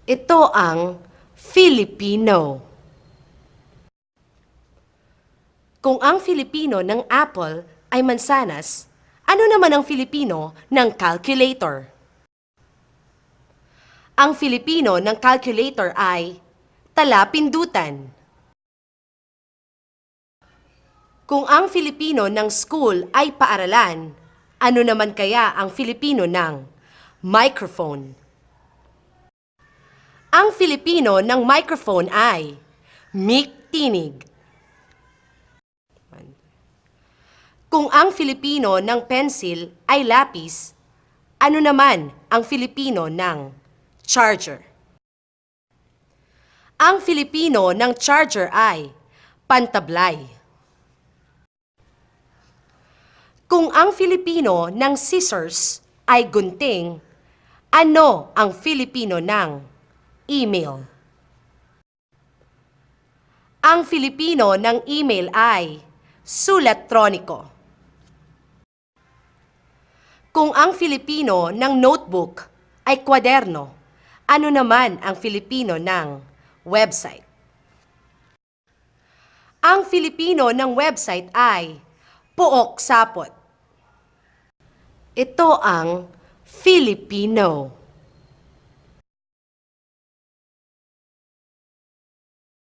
Ito ang Filipino. Kung ang Filipino ng apple ay mansanas, ano naman ang Filipino ng calculator? Ang Filipino ng calculator ay tala-pindutan. Kung ang Filipino ng school ay paaralan, ano naman kaya ang Filipino ng microphone? Ang Filipino ng microphone ay miktinig. Kung ang Filipino ng pencil ay lapis, ano naman ang Filipino ng charger? Ang Filipino ng charger ay pantablay. Kung ang Filipino ng scissors ay gunting, ano ang Filipino ng email? Ang Filipino ng email ay sulatroniko. Kung ang Filipino ng notebook ay kwaderno, ano naman ang Filipino ng website? Ang Filipino ng website ay puok sapot. Ito ang Filipino.